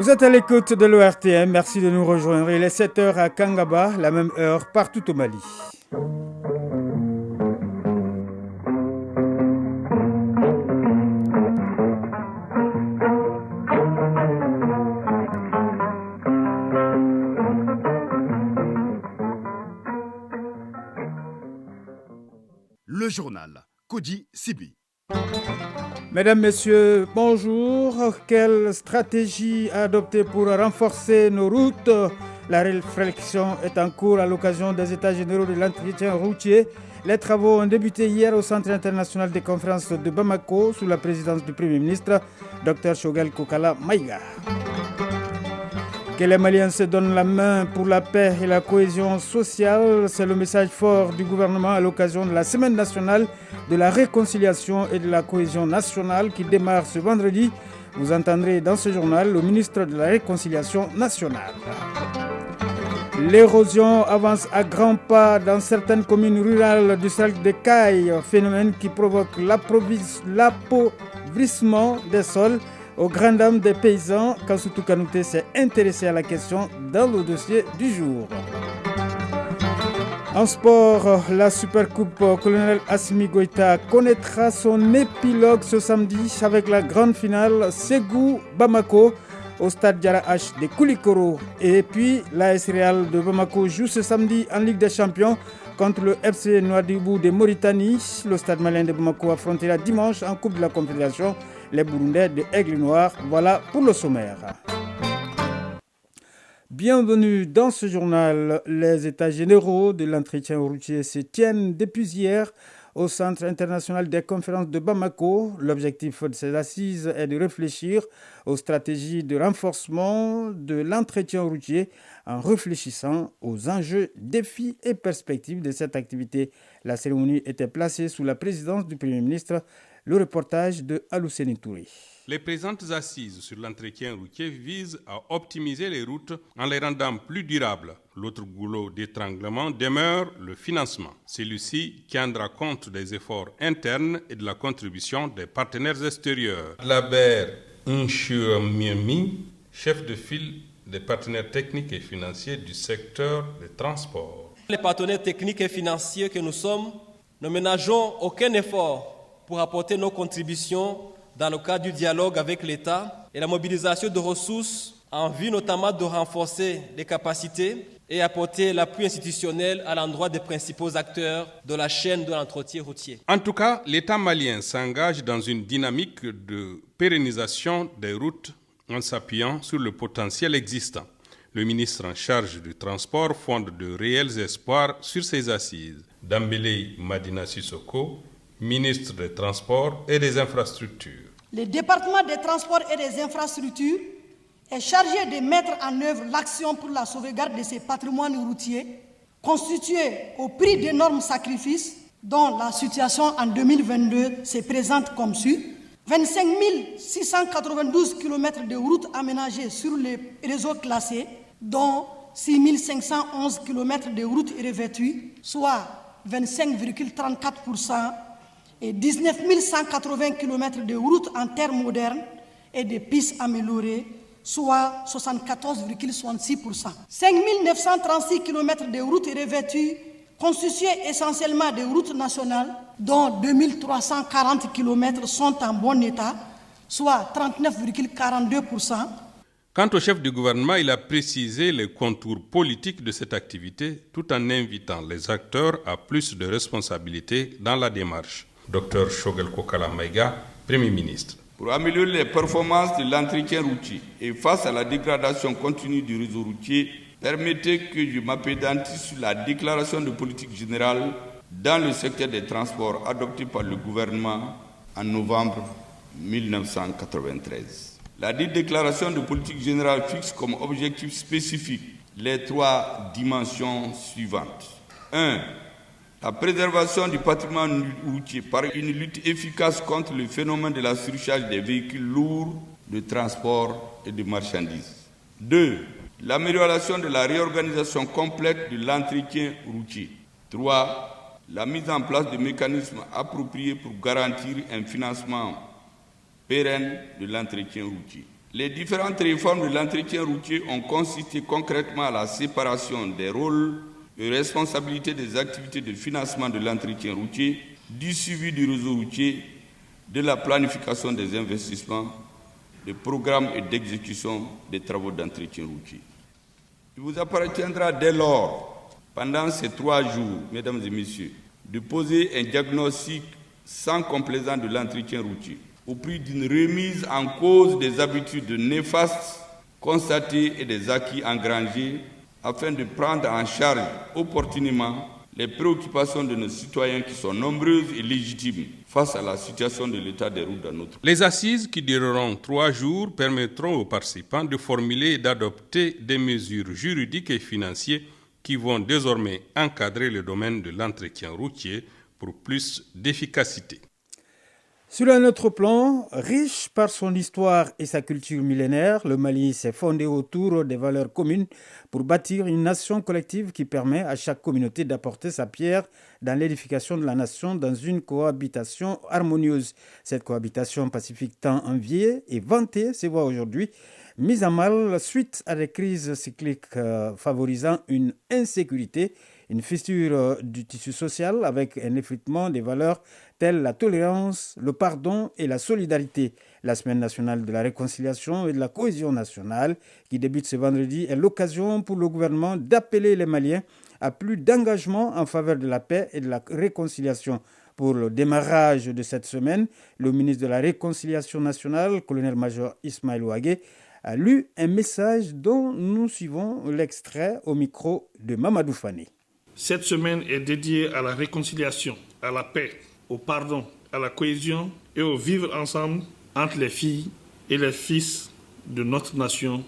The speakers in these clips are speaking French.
Vous êtes à l'écoute de l'ORTM, merci de nous rejoindre. Il est 7h à Kangaba, la même heure partout au Mali. Le journal Kodi Sibi. Mesdames, Messieurs, bonjour. Quelle stratégie adopter pour renforcer nos routes? La réflexion est en cours à l'occasion des États généraux de l'entretien routier. Les travaux ont débuté hier au Centre international des conférences de Bamako sous la présidence du Premier ministre, Dr Choguel Kokala Maïga. Que les Maliens se donnent la main pour la paix et la cohésion sociale, c'est le message fort du gouvernement à l'occasion de la Semaine nationale de la réconciliation et de la cohésion nationale qui démarre ce vendredi. Vous entendrez dans ce journal le ministre de la Réconciliation nationale. L'érosion avance à grands pas dans certaines communes rurales du cercle de Caille, phénomène qui provoque l'appauvrissement des sols. Aux grandes dames des paysans, Kansoutou Kanouté s'est intéressé à la question dans le dossier du jour. En sport, la Supercoupe Colonel Assimi Goïta connaîtra son épilogue ce samedi avec la grande finale Ségou-Bamako au stade Diarra H de Koulikoro. Et puis, l'AS Real de Bamako joue ce samedi en Ligue des Champions contre le FC Nouadhibou de Mauritanie. Le stade malien de Bamako affrontera dimanche en Coupe de la Confédération les Burundais de Aigle Noir. Voilà pour le sommaire. Bienvenue dans ce journal. Les États généraux de l'entretien routier se tiennent depuis hier au Centre international des conférences de Bamako. L'objectif de ces assises est de réfléchir aux stratégies de renforcement de l'entretien routier en réfléchissant aux enjeux, défis et perspectives de cette activité. La cérémonie était placée sous la présidence du Premier ministre. Le reportage de Alousseni Touré. Les présentes assises sur l'entretien routier visent à optimiser les routes en les rendant plus durables. L'autre goulot d'étranglement demeure le financement. Celui-ci tiendra compte des efforts internes et de la contribution des partenaires extérieurs. Laber Nchuamiemi, chef de file des partenaires techniques et financiers du secteur des transports. Les partenaires techniques et financiers que nous sommes ne ménageons aucun effort pour apporter nos contributions dans le cadre du dialogue avec l'État et la mobilisation de ressources en vue notamment de renforcer les capacités et apporter l'appui institutionnel à l'endroit des principaux acteurs de la chaîne de l'entretien routier. En tout cas, l'État malien s'engage dans une dynamique de pérennisation des routes en s'appuyant sur le potentiel existant. Le ministre en charge du transport fonde de réels espoirs sur ces assises. Dambélé Madina Sissoko, ministre des Transports et des Infrastructures. Le département des Transports et des Infrastructures est chargé de mettre en œuvre l'action pour la sauvegarde de ces patrimoines routiers constitués au prix d'énormes sacrifices dont la situation en 2022 se présente comme suit. 25 692 km de routes aménagées sur les réseaux classés, dont 6 511 km de routes revêtues, soit 25,34%, et 19 180 km de routes en terre moderne et de pistes améliorées, soit 74,66%. 5 936 km de routes revêtues, constituées essentiellement de routes nationales, dont 2 340 km sont en bon état, soit 39,42%. Quant au chef du gouvernement, il a précisé les contours politiques de cette activité tout en invitant les acteurs à plus de responsabilités dans la démarche. Dr Choguel Kokala Maïga, Premier ministre. Pour améliorer les performances de l'entretien routier et face à la dégradation continue du réseau routier, permettez que je m'appédantise sur la déclaration de politique générale dans le secteur des transports adoptée par le gouvernement en novembre 1993. La dite déclaration de politique générale fixe comme objectif spécifique les 3 dimensions suivantes. 1. La préservation du patrimoine routier par une lutte efficace contre le phénomène de la surcharge des véhicules lourds de transport et de marchandises. 2. L'amélioration de la réorganisation complète de l'entretien routier. 3. La mise en place de mécanismes appropriés pour garantir un financement pérenne de l'entretien routier. Les différentes réformes de l'entretien routier ont consisté concrètement à la séparation des rôles et responsabilités des activités de financement de l'entretien routier, du suivi du réseau routier, de la planification des investissements, des programmes et d'exécution des travaux d'entretien routier. Il vous appartiendra dès lors, pendant ces 3 jours, mesdames et messieurs, de poser un diagnostic sans complaisance de l'entretien routier, au prix d'une remise en cause des habitudes néfastes constatées et des acquis engrangés, afin de prendre en charge opportunément les préoccupations de nos citoyens qui sont nombreuses et légitimes face à la situation de l'état des routes dans notre pays. Les assises qui dureront 3 jours permettront aux participants de formuler et d'adopter des mesures juridiques et financières qui vont désormais encadrer le domaine de l'entretien routier pour plus d'efficacité. Sur un autre plan, riche par son histoire et sa culture millénaire, le Mali s'est fondé autour des valeurs communes pour bâtir une nation collective qui permet à chaque communauté d'apporter sa pierre dans l'édification de la nation dans une cohabitation harmonieuse. Cette cohabitation pacifique tant enviée et vantée se voit aujourd'hui mise à mal suite à des crises cycliques favorisant une insécurité, une fissure du tissu social avec un effritement des valeurs telles la tolérance, le pardon et la solidarité. La Semaine nationale de la réconciliation et de la cohésion nationale, qui débute ce vendredi, est l'occasion pour le gouvernement d'appeler les Maliens à plus d'engagement en faveur de la paix et de la réconciliation. Pour le démarrage de cette semaine, le ministre de la Réconciliation nationale, colonel-major Ismaël Ouagé, a lu un message dont nous suivons l'extrait au micro de Mamadou Fane. Cette semaine est dédiée à la réconciliation, à la paix, au pardon, à la cohésion et au vivre ensemble entre les filles et les fils de notre nation,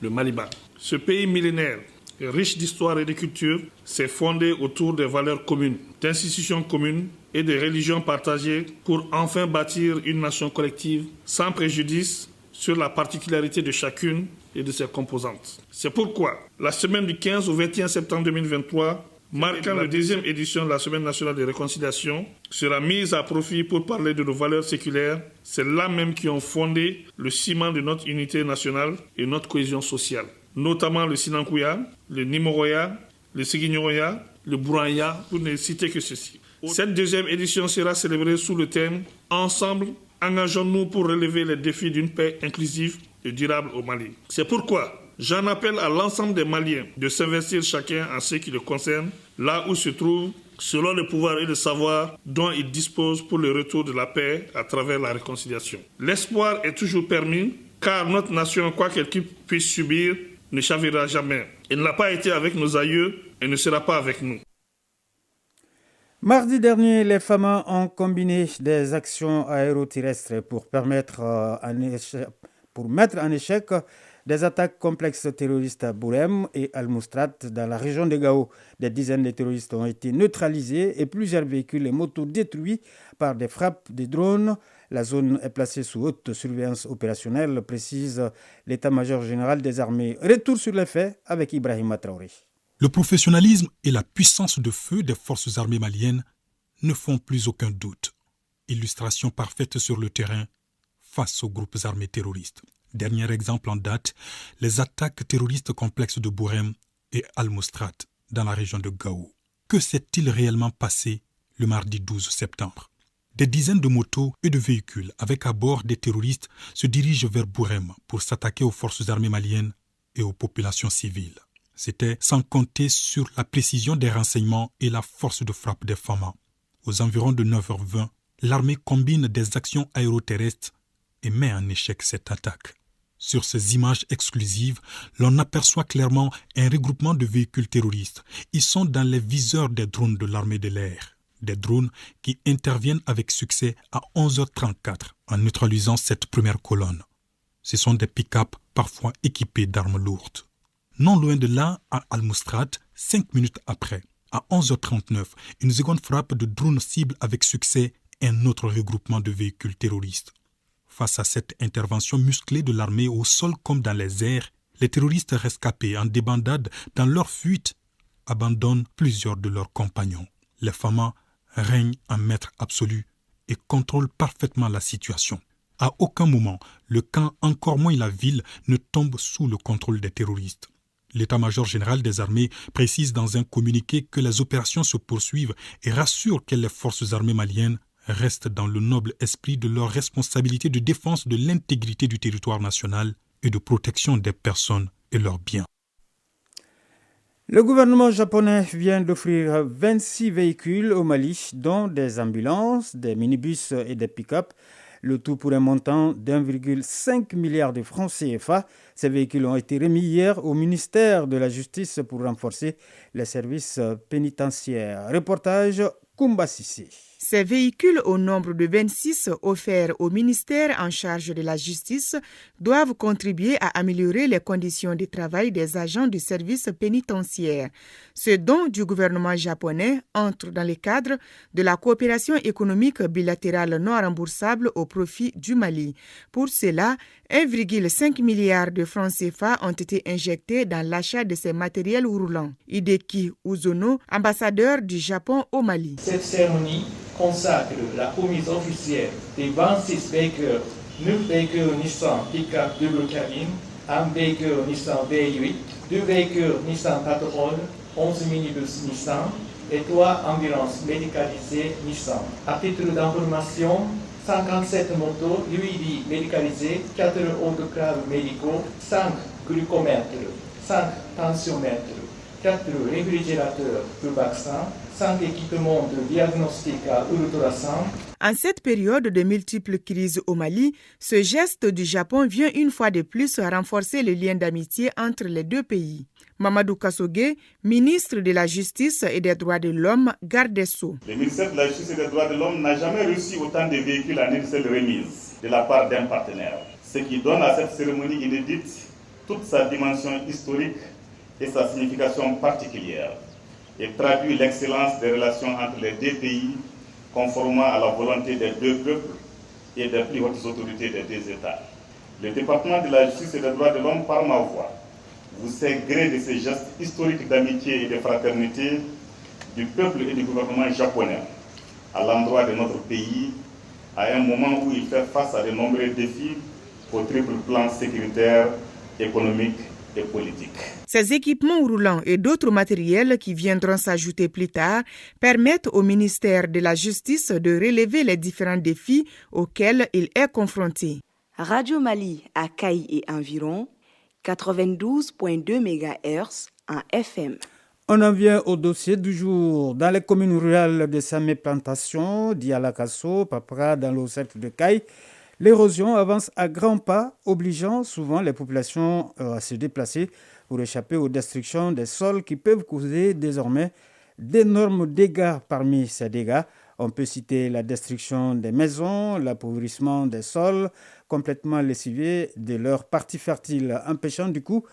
le Maliban. Ce pays millénaire, riche d'histoire et de culture, s'est fondé autour des valeurs communes, d'institutions communes et de religions partagées pour enfin bâtir une nation collective sans préjudice sur la particularité de chacune et de ses composantes. C'est pourquoi la semaine du 15 au 21 septembre 2023, marquant la 2e édition de la Semaine nationale de réconciliation, sera mise à profit pour parler de nos valeurs séculaires, celles-là même qui ont fondé le ciment de notre unité nationale et notre cohésion sociale, notamment le Sinankouya, le Nimoroya, le Seguignoroya, le Bouranya, pour ne citer que ceci. Cette 2e édition sera célébrée sous le thème « Ensemble, engageons-nous pour relever les défis d'une paix inclusive et durable au Mali ». C'est pourquoi j'en appelle à l'ensemble des Maliens de s'investir chacun en ce qui le concerne, là où se trouve, selon le pouvoir et le savoir dont ils disposent pour le retour de la paix à travers la réconciliation. L'espoir est toujours permis, car notre nation, quoi qu'elle puisse subir, ne chavira jamais. Elle n'a pas été avec nos aïeux et ne sera pas avec nous. Mardi dernier, les FAMA ont combiné des actions aéroterrestres pour mettre en échec des attaques complexes terroristes à Bourem et Al-Moustrat dans la région de Gao. Des dizaines de terroristes ont été neutralisés et plusieurs véhicules et motos détruits par des frappes de drones. La zone est placée sous haute surveillance opérationnelle, précise l'état-major général des armées. Retour sur les faits avec Ibrahima Traoré. Le professionnalisme et la puissance de feu des forces armées maliennes ne font plus aucun doute. Illustration parfaite sur le terrain face aux groupes armés terroristes. Dernier exemple en date, les attaques terroristes complexes de Bourem et Al-Moustrat dans la région de Gao. Que s'est-il réellement passé le mardi 12 septembre ? Des dizaines de motos et de véhicules avec à bord des terroristes se dirigent vers Bourem pour s'attaquer aux forces armées maliennes et aux populations civiles. C'était sans compter sur la précision des renseignements et la force de frappe des FAMA. Aux environs de 9h20, l'armée combine des actions aéroterrestres et met en échec cette attaque. Sur ces images exclusives, l'on aperçoit clairement un regroupement de véhicules terroristes. Ils sont dans les viseurs des drones de l'armée de l'air. Des drones qui interviennent avec succès à 11h34 en neutralisant cette première colonne. Ce sont des pick-up parfois équipés d'armes lourdes. Non loin de là, à Al-Moustrat, 5 minutes après, à 11h39, une seconde frappe de drone cible avec succès un autre regroupement de véhicules terroristes. Face à cette intervention musclée de l'armée au sol comme dans les airs, les terroristes rescapés en débandade dans leur fuite abandonnent plusieurs de leurs compagnons. Les FAMA règnent en maître absolu et contrôlent parfaitement la situation. À aucun moment, le camp, encore moins la ville, ne tombe sous le contrôle des terroristes. L'état-major général des armées précise dans un communiqué que les opérations se poursuivent et rassure que les forces armées maliennes restent dans le noble esprit de leur responsabilité de défense de l'intégrité du territoire national et de protection des personnes et leurs biens. Le gouvernement japonais vient d'offrir 26 véhicules au Mali, dont des ambulances, des minibus et des pick-up, le tout pour un montant d'1,5 milliard de francs CFA. Ces véhicules ont été remis hier au ministère de la Justice pour renforcer les services pénitentiaires. Reportage Koumba Sissé. Ces véhicules au nombre de 26 offerts au ministère en charge de la justice doivent contribuer à améliorer les conditions de travail des agents du service pénitentiaire. Ce don du gouvernement japonais entre dans le cadre de la coopération économique bilatérale non remboursable au profit du Mali. Pour cela, 1,5 milliard de francs CFA ont été injectés dans l'achat de ces matériels roulants. Hideki Uzono, ambassadeur du Japon au Mali. Cette cérémonie consacre la remise officielle des 26 véhicules, 9 véhicules Nissan pick-up double cabine, un véhicule Nissan V8, 2 véhicules Nissan Patrol, 11 minibus Nissan et 3 ambulances médicalisées Nissan. À titre d'information, 57 motos UID médicalisées, 4 autoclaves médicaux, 5 glucomètres, 5 tensiomètres, 4 réfrigérateurs pour vaccins, 5 équipements de diagnostic à ultrasons. En cette période de multiples crises au Mali, ce geste du Japon vient une fois de plus renforcer le lien d'amitié entre les deux pays. Mamadou Kassogué, ministre de la Justice et des Droits de l'Homme, garde des Sceaux. Le ministère de la Justice et des Droits de l'Homme n'a jamais reçu autant de véhicules en une seule remise de la part d'un partenaire, ce qui donne à cette cérémonie inédite toute sa dimension historique et sa signification particulière, et traduit l'excellence des relations entre les deux pays, conformément à la volonté des deux peuples et des plus hautes autorités des deux États. Le département de la Justice et des Droits de l'Homme, par ma voix, vous sait gré de ces gestes historiques d'amitié et de fraternité du peuple et du gouvernement japonais à l'endroit de notre pays, à un moment où il fait face à de nombreux défis au triple plan sécuritaire, économique et politique. Ces équipements roulants et d'autres matériels qui viendront s'ajouter plus tard permettent au ministère de la Justice de relever les différents défis auxquels il est confronté. Radio Mali à Kaï et environ 92.2 MHz en FM. On en vient au dossier du jour. Dans les communes rurales de Samé Plantation, Dialakasso, Papra, dans le cercle de Kaï, l'érosion avance à grands pas, obligeant souvent les populations à se déplacer pour échapper aux destructions des sols qui peuvent causer désormais d'énormes dégâts. Parmi ces dégâts, on peut citer la destruction des maisons, l'appauvrissement des sols complètement lessivés de leurs parties fertiles, empêchant du coup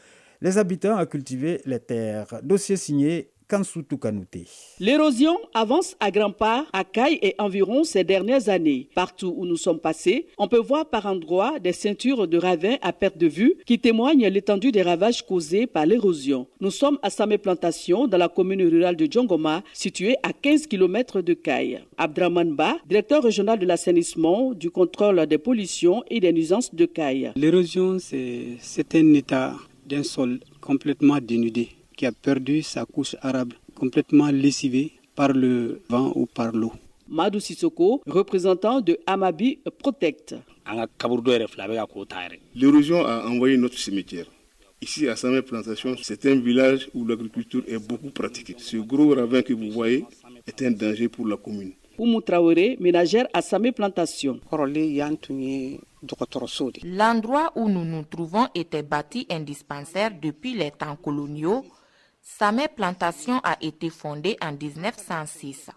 les habitants à cultiver les terres. Dossier signé Kansoutou Kanouté. L'érosion avance à grands pas à Kaï et environ ces dernières années. Partout où nous sommes passés, on peut voir par endroits des ceintures de ravins à perte de vue qui témoignent l'étendue des ravages causés par l'érosion. Nous sommes à Samé Plantation, dans la commune rurale de Djongoma, située à 15 km de Kaï. Abdraman Ba, directeur régional de l'assainissement, du contrôle des pollutions et des nuisances de Kaï. L'érosion, c'est un état d'un sol complètement dénudé, qui a perdu sa couche arable, complètement lessivée par le vent ou par l'eau. Madou Sissoko, représentant de Amabi Protect. L'érosion a envahi notre cimetière. Ici à Samé Plantation, c'est un village où l'agriculture est beaucoup pratiquée. Ce gros ravin que vous voyez est un danger pour la commune. Oumou Traoré, ménagère à Samé Plantation. L'endroit où nous nous trouvons était bâti un dispensaire depuis les temps coloniaux. Samé Plantation a été fondée en 1906.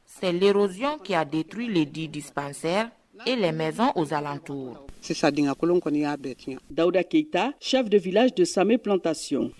C'est l'érosion qui a détruit les 10 dispensaires et les maisons aux alentours. Daouda Keita, chef de village de Samé Plantation.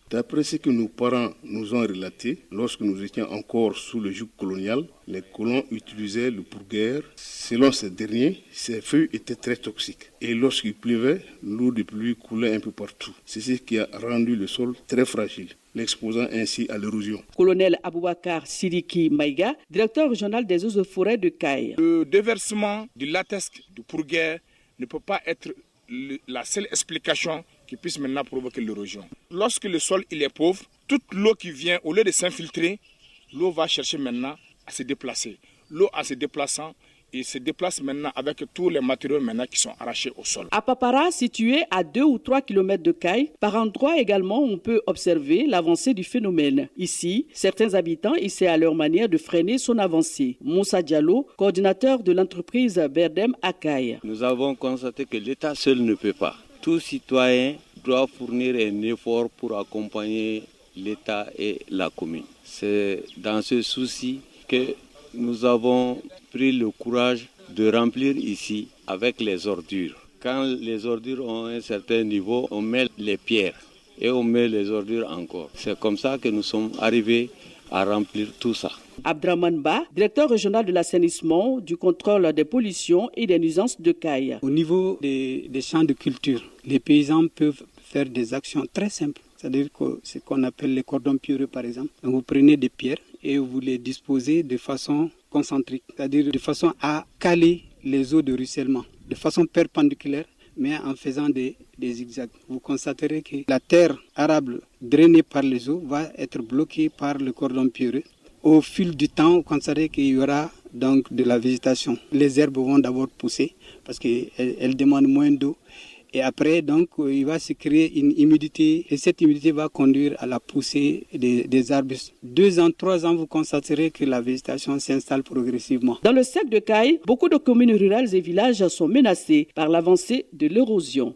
D'après ce que nos parents nous ont relaté, lorsque nous étions encore sous le joug colonial, les colons utilisaient le pourguère. Selon ces derniers, ces feuilles étaient très toxiques. Et lorsqu'il pleuvait, l'eau de pluie coulait un peu partout. C'est ce qui a rendu le sol très fragile. l'exposant ainsi à l'érosion. Colonel Aboubakar Sidiki Maïga, directeur régional des eaux et forêts de Caille. Le déversement du latex du pourguer ne peut pas être la seule explication qui puisse maintenant provoquer l'érosion. Lorsque le sol il est pauvre, toute l'eau qui vient, au lieu de s'infiltrer, l'eau va chercher maintenant à se déplacer. L'eau en se déplaçant, il se déplace maintenant avec tous les matériaux maintenant qui sont arrachés au sol. À Papara, situé à 2 ou 3 km de Caille, par endroits également on peut observer l'avancée du phénomène. Ici, certains habitants essaient à leur manière de freiner son avancée. Moussa Diallo, coordinateur de l'entreprise Berdem à Caille. Nous avons constaté que l'État seul ne peut pas. Tout citoyen doit fournir un effort pour accompagner l'État et la commune. C'est dans ce souci que nous avons pris le courage de remplir ici avec les ordures. Quand les ordures ont un certain niveau, on met les pierres et on met les ordures encore. C'est comme ça que nous sommes arrivés à remplir tout ça. Abdraman Ba, directeur régional de l'assainissement, du contrôle des pollutions et des nuisances de Caille. Au niveau des champs de culture, les paysans peuvent faire des actions très simples. C'est-à-dire que ce qu'on appelle les cordons pierreux par exemple. Donc vous prenez des pierres et vous les disposez de façon concentrique, c'est-à-dire de façon à caler les eaux de ruissellement, de façon perpendiculaire, mais en faisant des zigzags. Vous constaterez que la terre arable drainée par les eaux va être bloquée par le cordon pierreux. Au fil du temps, vous constaterez qu'il y aura donc de la végétation. Les herbes vont d'abord pousser parce qu'elles demandent moins d'eau. Et après, donc, il va se créer une humidité et cette humidité va conduire à la poussée des arbustes. 2 ans, 3 ans, vous constaterez que la végétation s'installe progressivement. Dans le sec de Caille, beaucoup de communes rurales et villages sont menacés par l'avancée de l'érosion.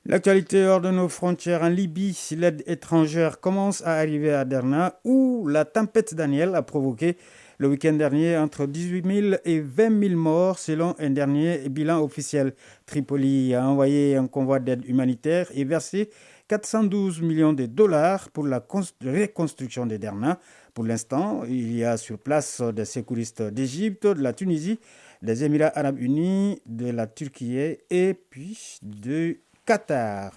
L'actualité hors de nos frontières en Libye, l'aide étrangère commence à arriver à Derna où la tempête Daniel a provoqué le week-end dernier entre 18 000 et 20 000 morts selon un dernier bilan officiel. Tripoli a envoyé un convoi d'aide humanitaire et versé 412 millions de dollars pour la reconstruction de Derna. Pour l'instant, il y a sur place des secouristes d'Égypte, de la Tunisie, des Émirats arabes unis, de la Turquie et puis de Qatar.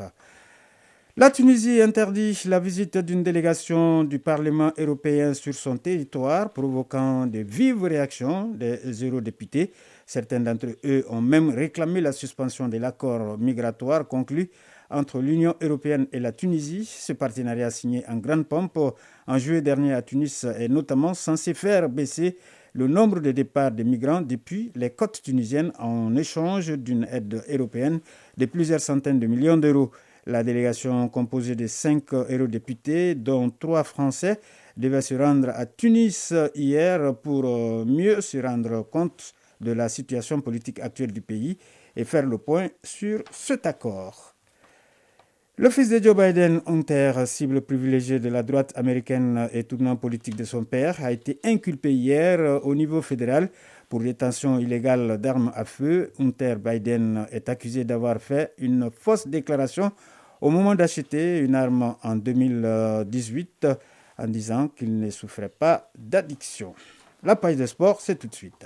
La Tunisie interdit la visite d'une délégation du Parlement européen sur son territoire, provoquant de vives réactions des eurodéputés. Certains d'entre eux ont même réclamé la suspension de l'accord migratoire conclu entre l'Union européenne et la Tunisie. Ce partenariat signé en grande pompe en juillet dernier à Tunis est notamment censé faire baisser le nombre de départs de migrants depuis les côtes tunisiennes en échange d'une aide européenne de plusieurs centaines de millions d'euros. La délégation composée de 5 eurodéputés, dont 3 Français, devait se rendre à Tunis hier pour mieux se rendre compte de la situation politique actuelle du pays et faire le point sur cet accord. Le fils de Joe Biden, Hunter, cible privilégiée de la droite américaine et tournant politique de son père, a été inculpé hier au niveau fédéral pour détention illégale d'armes à feu. Hunter Biden est accusé d'avoir fait une fausse déclaration au moment d'acheter une arme en 2018 en disant qu'il ne souffrait pas d'addiction. La page de sport, c'est tout de suite.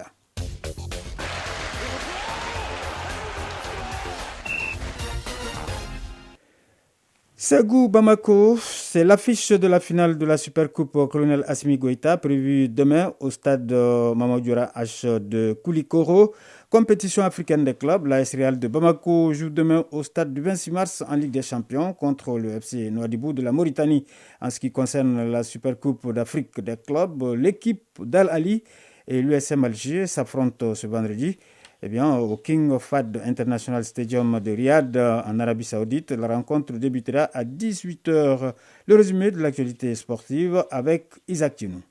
Ségou Bamako, c'est l'affiche de la finale de la Supercoupe Colonel Assimi Goïta prévue demain au stade Mamadou H de Koulikoro. Compétition africaine des clubs, l'AS Real de Bamako joue demain au stade du 26 mars en Ligue des Champions contre le FC Nouadhibou de la Mauritanie. En ce qui concerne la Supercoupe d'Afrique des clubs, l'équipe d'Al Ali et l'USM Alger s'affrontent ce vendredi. Au King of Fahd International Stadium de Riyad, en Arabie Saoudite, la rencontre débutera à 18h. Le résumé de l'actualité sportive avec Isaac Tinou.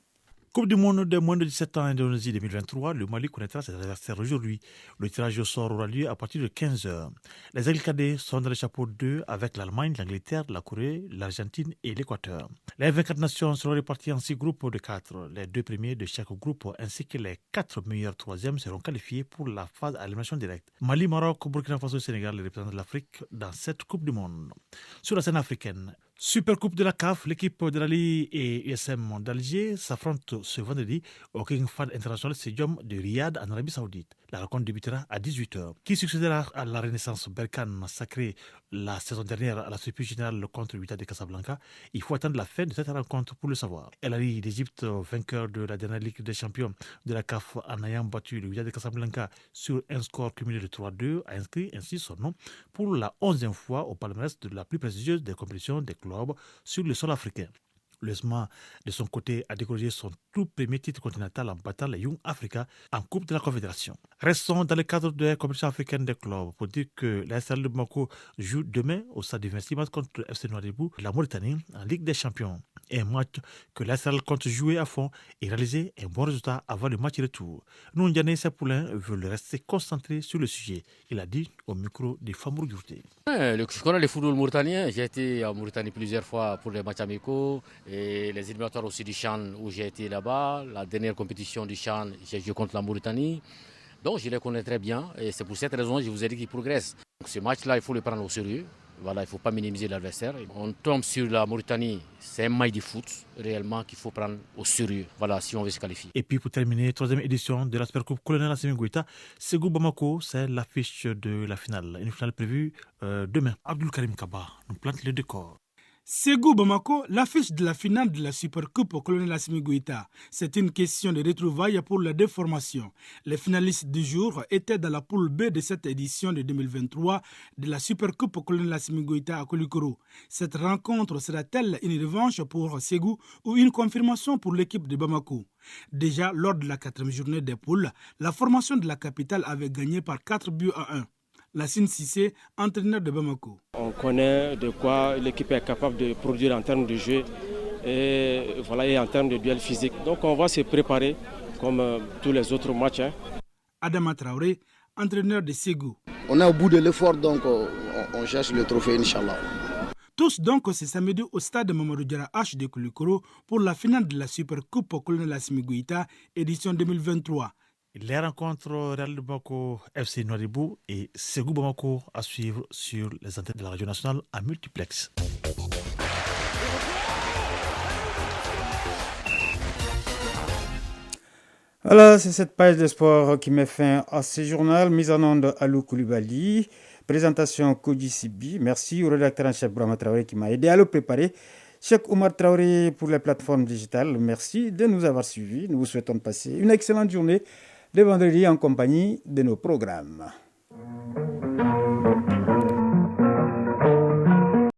Coupe du monde des moins de 17 ans en Indonésie 2023, le Mali connaîtra ses adversaires aujourd'hui. Le tirage au sort aura lieu à partir de 15h. Les aigles cadets sont dans le chapeau 2 avec l'Allemagne, l'Angleterre, la Corée, l'Argentine et l'Équateur. Les 24 nations seront réparties en 6 groupes de 4. Les 2 premiers de chaque groupe ainsi que les 4 meilleurs troisièmes seront qualifiés pour la phase à élimination directe. Mali, Maroc, Burkina Faso et Sénégal, les représentants de l'Afrique dans cette Coupe du monde. Sur la scène africaine, Supercoupe de la CAF, l'équipe de l'Ali et USM d'Alger s'affrontent ce vendredi au King Fahd International Stadium de Riyad en Arabie Saoudite. La rencontre débutera à 18h. Qui succédera à la Renaissance Berkane sacrée la saison dernière à la surprise générale contre Wydad de Casablanca? Il faut attendre la fin de cette rencontre pour le savoir. El Ahly d'Égypte, vainqueur de la dernière Ligue des Champions de la CAF en ayant battu le Wydad de Casablanca sur un score cumulé de 3-2, a inscrit ainsi son nom pour la 11e fois au palmarès de la plus prestigieuse des compétitions des clubs sur le sol africain. L'USMA, de son côté, a décroché son tout premier titre continental en battant les Young Africa en Coupe de la Confédération. Restons dans le cadre de la compétition africaine des clubs pour dire que l'ASL de Bamako joue demain au stade du 26 mars contre le FC Nouadhibou de la Mauritanie en Ligue des Champions. Un match que l'ASL compte jouer à fond et réaliser un bon résultat avant le match retour. Noundiane Sepoulin veut rester concentré sur le sujet. Il a dit au micro de Famour Yourté. Je connais le football mauritanien. J'ai été en Mauritanie plusieurs fois pour les matchs amicaux et les éliminatoires aussi du CHAN où j'ai été là-bas. La dernière compétition du CHAN, j'ai joué contre la Mauritanie. Donc je les connais très bien et c'est pour cette raison que je vous ai dit qu'ils progressent. Donc, ce match-là, il faut le prendre au sérieux. Voilà, il ne faut pas minimiser l'adversaire. On tombe sur la Mauritanie, c'est un match de foot réellement qu'il faut prendre au sérieux. Voilà, si on veut se qualifier. Et puis pour terminer, 3e édition de la Supercoupe Colonel Assimi Goïta, Ségou Bamako, c'est l'affiche de la finale. Une finale prévue demain. Abdul Karim Kaba nous plante le décor. Ségou Bamako, l'affiche de la finale de la Supercoupe au Colonel Assimi Goïta. C'est une question de retrouvailles pour la déformation. Les finalistes du jour étaient dans la poule B de cette édition de 2023 de la Supercoupe au Colonel Assimi Goïta à Koulikoro. Cette rencontre sera-t-elle une revanche pour Ségou ou une confirmation pour l'équipe de Bamako? Déjà, lors de la 4e journée des poules, la formation de la capitale avait gagné par 4-1. Lassine Sissé, entraîneur de Bamako. On connaît de quoi l'équipe est capable de produire en termes de jeu et en termes de duel physique. Donc on va se préparer comme tous les autres matchs. Adama Traoré, entraîneur de Ségou. On est au bout de l'effort, donc on cherche le trophée, Inch'Allah. Tous donc ce samedi au stade Mamadou Diarra H de Koulikoro pour la finale de la Supercoupe au Colonel Assimi Goïta, édition 2023. Les rencontres Real de Bamako, FC Nouadhibou et Ségou Bamako à suivre sur les antennes de la radio nationale en multiplex. Voilà, c'est cette page de sport qui met fin à ce journal. Mise en onde Alou Koulibaly, présentation Koji Sibi. Merci au rédacteur en chef Brahma Traoré qui m'a aidé à le préparer. Cheikh Oumar Traoré pour les plateformes digitales. Merci de nous avoir suivis. Nous vous souhaitons de passer une excellente journée de vendredi en compagnie de nos programmes.